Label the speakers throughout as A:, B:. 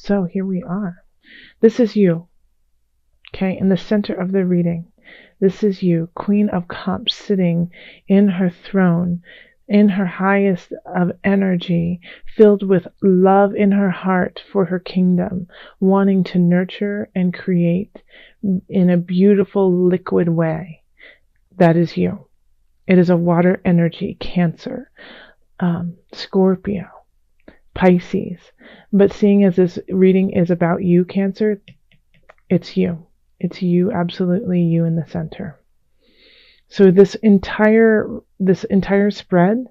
A: So here we are. This is you, okay, in the center of the reading. This is you, Queen of Cups, sitting in her throne, in her highest of energy, filled with love in her heart for her kingdom, wanting to nurture and create in a beautiful liquid way. That is you. It is a water energy, Cancer, Scorpio, Pisces. But seeing as this reading is about you, Cancer, it's you. It's you, absolutely you in the center. So this entire spread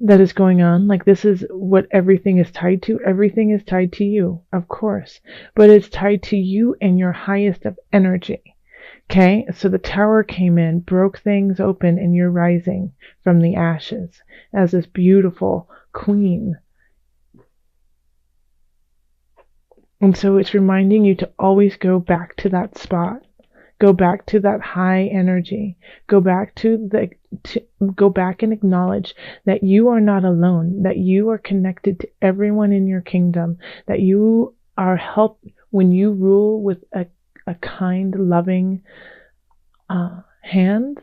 A: that is going on, like this is what everything is tied to. Everything is tied to you, of course, but it's tied to you and your highest of energy. Okay, so the Tower came in, broke things open, and you're rising from the ashes as this beautiful queen. And so it's reminding you to always go back to that spot. Go back to that high energy. Go back go back and acknowledge that you are not alone, that you are connected to everyone in your kingdom, that you are helped when you rule with a kind, loving hand.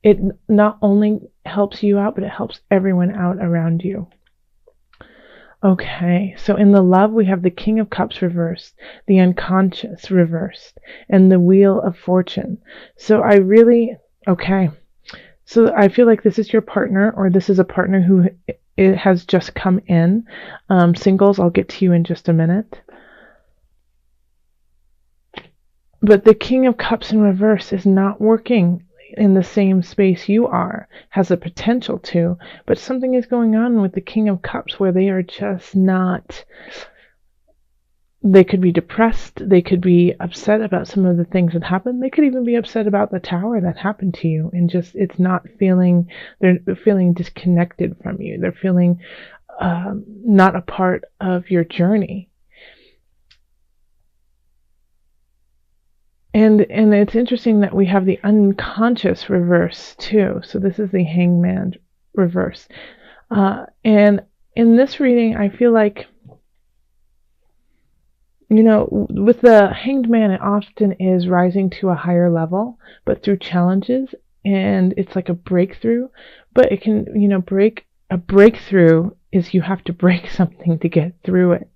A: It not only helps you out, but it helps everyone out around you. Okay, so in the love, we have the King of Cups reversed, the unconscious reversed, and the Wheel of Fortune. So I feel like this is your partner, or this is a partner who it has just come in. Singles, I'll get to you in just a minute. But the King of Cups in reverse is not working in the same space you are, has a potential to, but something is going on with the King of Cups where they are just not, they could be depressed, they could be upset about some of the things that happened, they could even be upset about the Tower that happened to you, and just, they're feeling disconnected from you, they're feeling not a part of your journey. And it's interesting that we have the unconscious reverse too. So this is the Hangman reverse. And in this reading, I feel like, with the Hanged Man, it often is rising to a higher level, but through challenges, and it's like a breakthrough. But it can, a breakthrough is you have to break something to get through it.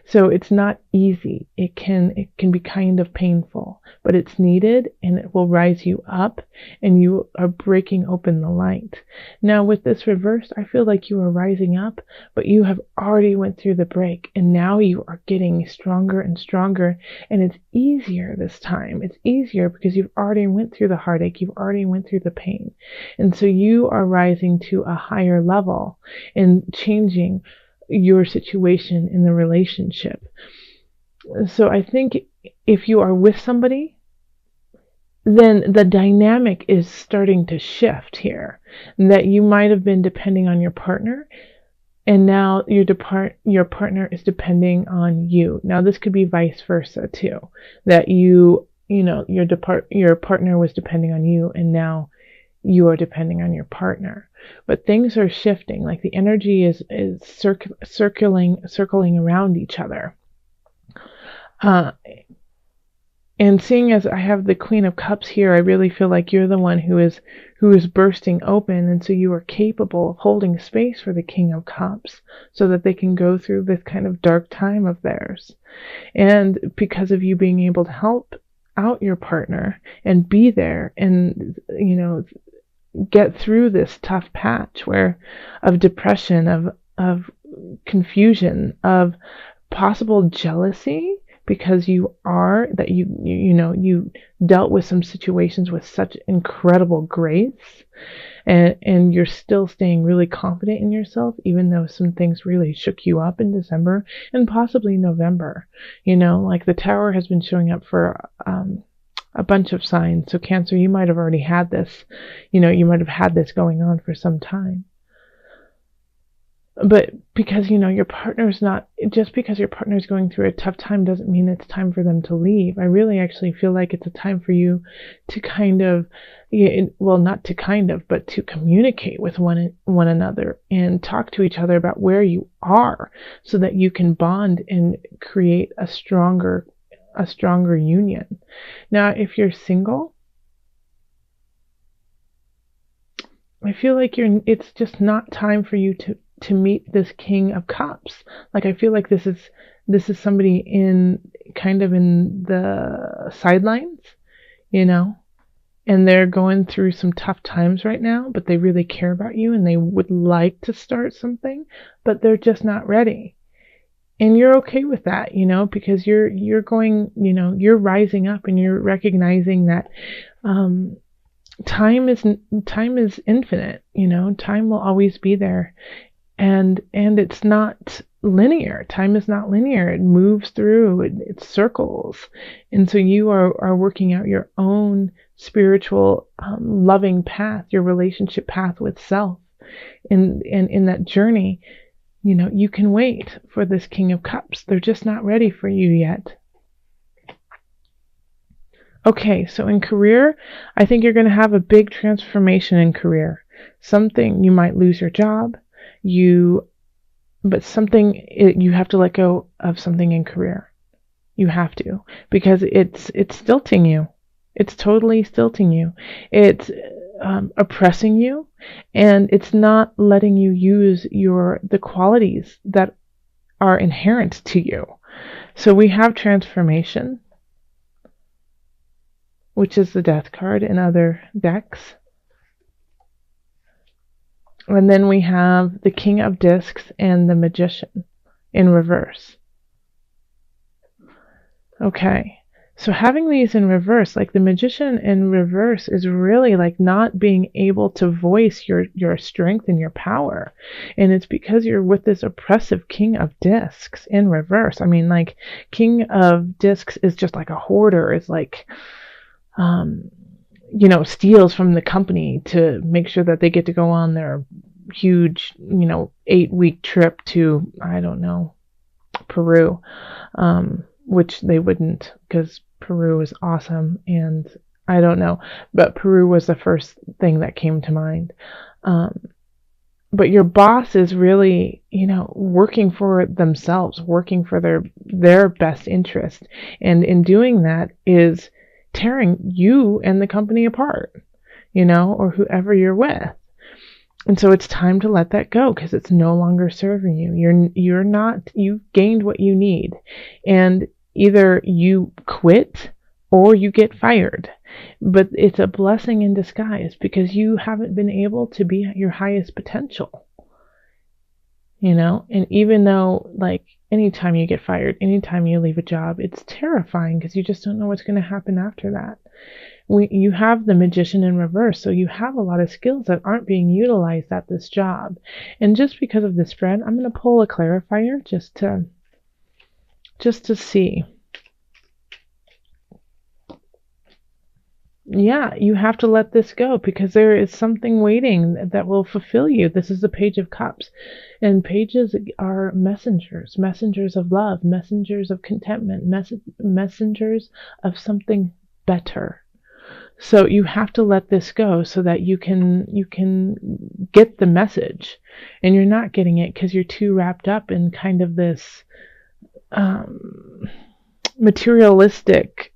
A: So it's not easy. It can be kind of painful, but it's needed, and it will rise you up, and you are breaking open the light. Now with this reverse, I feel like you are rising up, but you have already went through the break, and now you are getting stronger and stronger, and it's easier this time. It's easier because you've already went through the heartache, you've already went through the pain. And so you are rising to a higher level and changing your situation in the relationship. So I think if you are with somebody, then the dynamic is starting to shift here. That you might have been depending on your partner, and now your partner is depending on you. Now this could be vice versa too. That your partner was depending on you, and now you are depending on your partner. But things are shifting, like the energy is circling around each other. And seeing as I have the Queen of Cups here, I really feel like you're the one who is bursting open, and so you are capable of holding space for the King of Cups so that they can go through this kind of dark time of theirs. And because of you being able to help out your partner and be there and, get through this tough patch of depression, of confusion, of possible jealousy, because you dealt with some situations with such incredible grace, and you're still staying really confident in yourself, even though some things really shook you up in December and possibly November. Like the Tower has been showing up for a bunch of signs. So Cancer, you might have already had this, you might have had this going on for some time. But because, your partner's not, just because your partner's going through a tough time doesn't mean it's time for them to leave. I really actually feel like it's a time for you to kind of, well, not to kind of, but to communicate with one another and talk to each other about where you are, so that you can bond and create a stronger union. Now, if you're single, I feel like it's just not time for you to meet this King of Cups. Like, I feel like this is somebody in kind of in the sidelines, and they're going through some tough times right now, but they really care about you and they would like to start something, but they're just not ready. And you're okay with that, because you're going, you're rising up and you're recognizing that time is infinite. Time will always be there, and it's not linear. Time is not linear. It moves through, it circles. And so you are working out your own spiritual loving path, your relationship path with self. And in that journey, you can wait for this King of Cups. They're just not ready for you yet. Okay, so in career, I think you're going to have a big transformation in career. Something, you might lose your job, but something, you have to let go of something in career. You have to, because it's stilting you. It's totally stilting you. It's oppressing you, and it's not letting you use the qualities that are inherent to you. So we have transformation, which is the Death card in other decks. And then we have the King of Discs and the Magician in reverse. Okay, so having these in reverse, like the Magician in reverse, is really like not being able to voice your strength and your power. And it's because you're with this oppressive King of Discs in reverse. I mean, like, King of Discs is just like a hoarder. It's like, steals from the company to make sure that they get to go on their huge, 8-week trip to, I don't know, Peru, which they wouldn't, because Peru is awesome, and I don't know, but Peru was the first thing that came to mind. But your boss is really, working for themselves, working for their best interest, and in doing that is tearing you and the company apart, or whoever you're with. And so it's time to let that go, because it's no longer serving you. You've gained what you need, and either you quit or you get fired. But it's a blessing in disguise, because you haven't been able to be at your highest potential. And even though, like, anytime you get fired, anytime you leave a job, it's terrifying, because you just don't know what's going to happen after that. You have the Magician in reverse, so you have a lot of skills that aren't being utilized at this job. And just because of the spread, I'm going to pull a clarifier just to see. Yeah, you have to let this go, because there is something waiting that will fulfill you. This is the Page of Cups, and pages are messengers of love, messengers of contentment, messengers of something better. So you have to let this go, so that you can get the message, and you're not getting it because you're too wrapped up in kind of this materialistic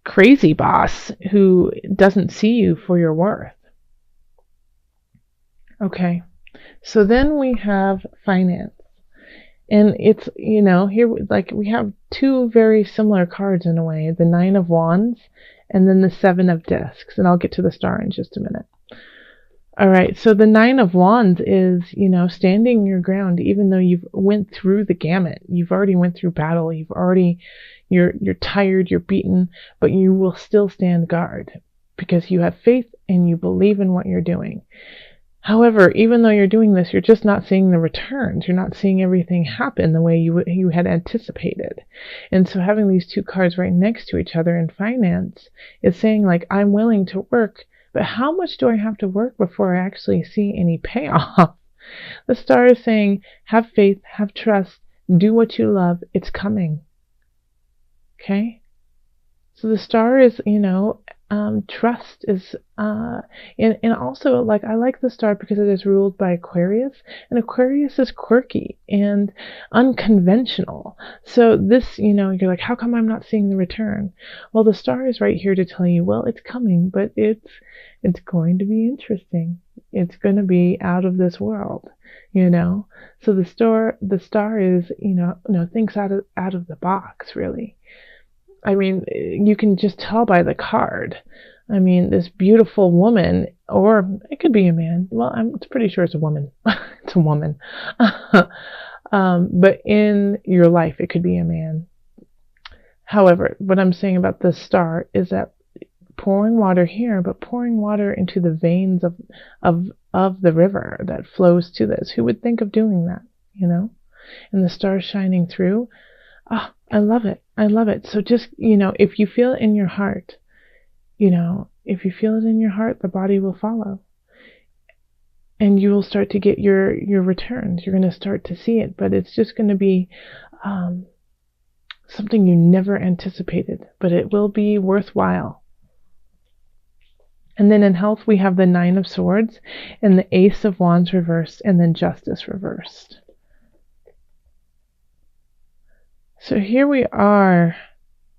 A: crazy boss who doesn't see you for your worth. Okay, so then we have finance. And it's, here, like, we have two very similar cards in a way, the Nine of Wands and then the Seven of Discs. And I'll get to the Star in just a minute. All right, so the Nine of Wands is, standing your ground, even though you've went through the gamut. You've already went through battle. You're tired, you're beaten, but you will still stand guard, because you have faith and you believe in what you're doing. However, even though you're doing this, you're just not seeing the returns. You're not seeing everything happen the way you had anticipated. And so having these two cards right next to each other in finance is saying, like, I'm willing to work, but how much do I have to work before I actually see any payoff? The star is saying, have faith, have trust, do what you love. It's coming. Okay? So the star is, trust is, and also, like, I like the star because it is ruled by Aquarius, and Aquarius is quirky and unconventional. So this, you're like, how come I'm not seeing the return? Well, the star is right here to tell you, well, it's coming, but it's going to be interesting. It's going to be out of this world, So the star is, thinks out of the box, really. I mean, you can just tell by the card. I mean, this beautiful woman, or it could be a man. Well, I'm pretty sure it's a woman. It's a woman. But in your life, it could be a man. However, what I'm saying about the star is that pouring water here, but pouring water into the veins of the river that flows to this. Who would think of doing that, And the star shining through. Oh, I love it. I love it. So just, if you feel it in your heart, if you feel it in your heart, the body will follow. And you will start to get your returns. You're going to start to see it, but it's just going to be something you never anticipated, but it will be worthwhile. And then in health, we have the 9 of Swords and the Ace of Wands reversed, and then Justice reversed. So here we are,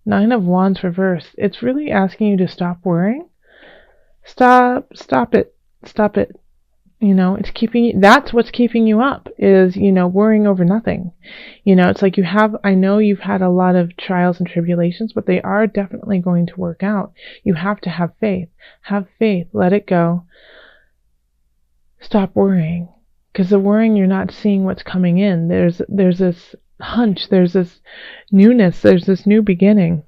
A: 9 of Wands reversed. It's really asking you to stop worrying. Stop it. It's that's what's keeping you up is, worrying over nothing. It's like I know you've had a lot of trials and tribulations, but they are definitely going to work out. You have to have faith. Have faith. Let it go. Stop worrying. Because the worrying, you're not seeing what's coming in. There's this hunch, there's this newness, there's this new beginning,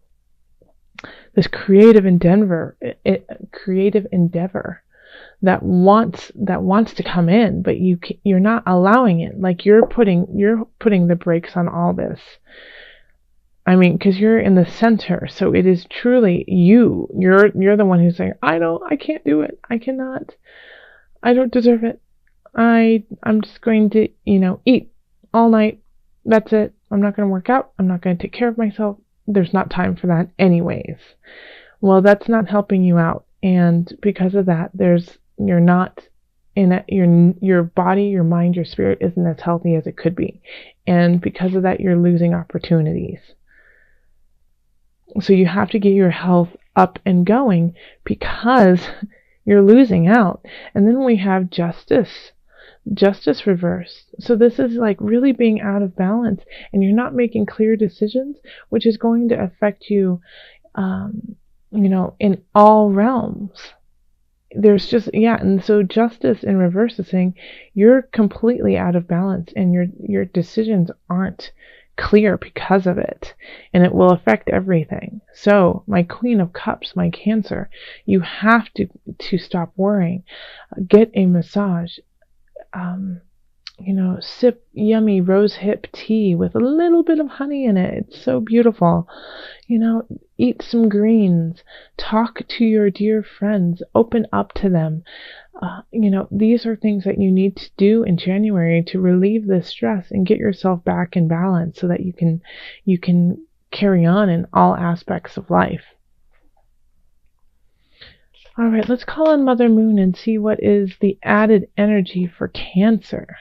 A: this creative endeavor that wants to come in, but you're not allowing it. Like you're putting the brakes on all this. I mean, because you're in the center, so it is truly you're the one who's saying, I can't do it, I cannot, I don't deserve it, I'm just going to eat all night. That's it. I'm not going to work out. I'm not going to take care of myself. There's not time for that anyways. Well, that's not helping you out. And because of that, you're not in it. Your body, your mind, your spirit isn't as healthy as it could be. And because of that, you're losing opportunities. So you have to get your health up and going because you're losing out. And then we have justice reversed. So this is like really being out of balance, and you're not making clear decisions, which is going to affect you, in all realms. There's just, and so justice in reverse is saying you're completely out of balance, and your decisions aren't clear because of it, and it will affect everything. So my Queen of Cups, my Cancer, you have to stop worrying. Get a massage. Sip yummy rose hip tea with a little bit of honey in it. It's so beautiful. Eat some greens. Talk to your dear friends. Open up to them. These are things that you need to do in January to relieve this stress and get yourself back in balance so that you can carry on in all aspects of life. All right, let's call on Mother Moon and see what is the added energy for Cancer.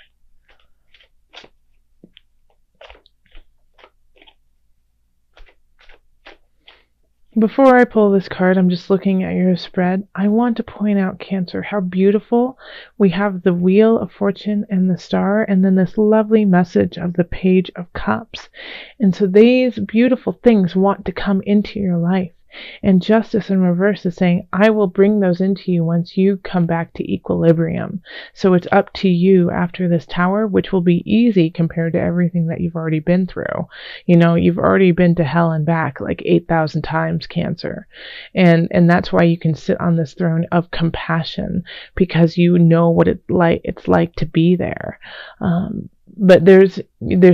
A: Before I pull this card, I'm just looking at your spread. I want to point out, Cancer, how beautiful we have the Wheel of Fortune and the Star, and then this lovely message of the Page of Cups. And so these beautiful things want to come into your life. And justice in reverse is saying, I will bring those into you once you come back to equilibrium. So it's up to you after this tower, which will be easy compared to everything that you've already been through. You've already been to hell and back like 8,000 times, Cancer. And that's why you can sit on this throne of compassion, because you know what it's like to be there. But there's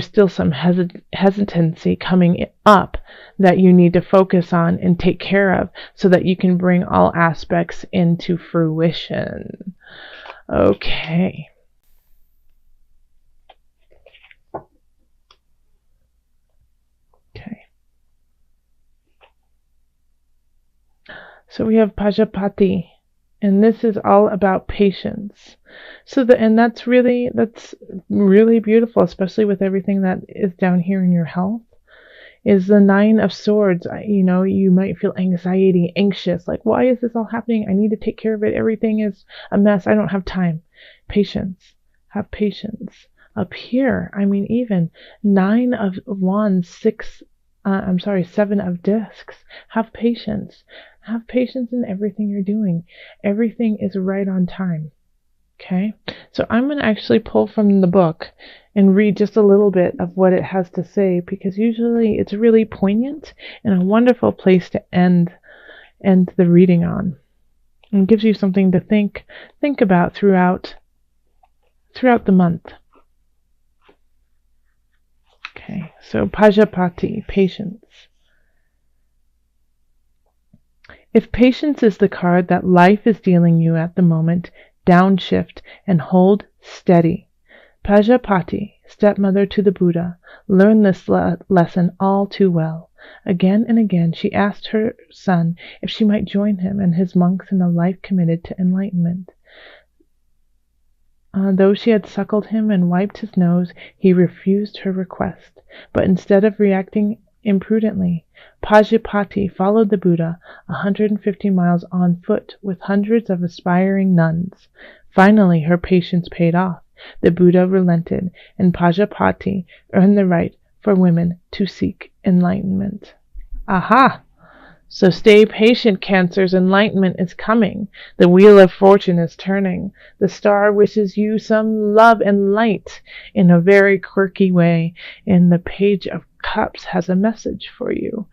A: still some hesitancy coming up that you need to focus on and take care of so that you can bring all aspects into fruition. Okay. So we have Pajapati, and this is all about patience. And that's really beautiful, especially with everything that is down here in your health. Is the Nine of Swords. You might feel anxiety, anxious, like, why is this all happening? I need to take care of it. Everything is a mess. I don't have time. Patience. Have patience. Up here, even Nine of Wands, Seven of Discs. Have patience. Have patience in everything you're doing. Everything is right on time. Okay, so I'm going to actually pull from the book and read just a little bit of what it has to say, because usually it's really poignant and a wonderful place to end the reading on, and gives you something to think about throughout the month. Okay, so Pajapati, patience. If patience is the card that life is dealing you at the moment, downshift and hold steady. Pajapati, stepmother to the Buddha, learned this lesson all too well. Again and again she asked her son if she might join him and his monks in a life committed to enlightenment. Though she had suckled him and wiped his nose, he refused her request. But instead of reacting imprudently, Pajapati followed the Buddha 150 miles on foot with hundreds of aspiring nuns. Finally, her patience paid off. The Buddha relented, and Pajapati earned the right for women to seek enlightenment. Aha! So stay patient, Cancers. Enlightenment is coming. The wheel of fortune is turning. The star wishes you some love and light in a very quirky way, and the Page of Cups has a message for you.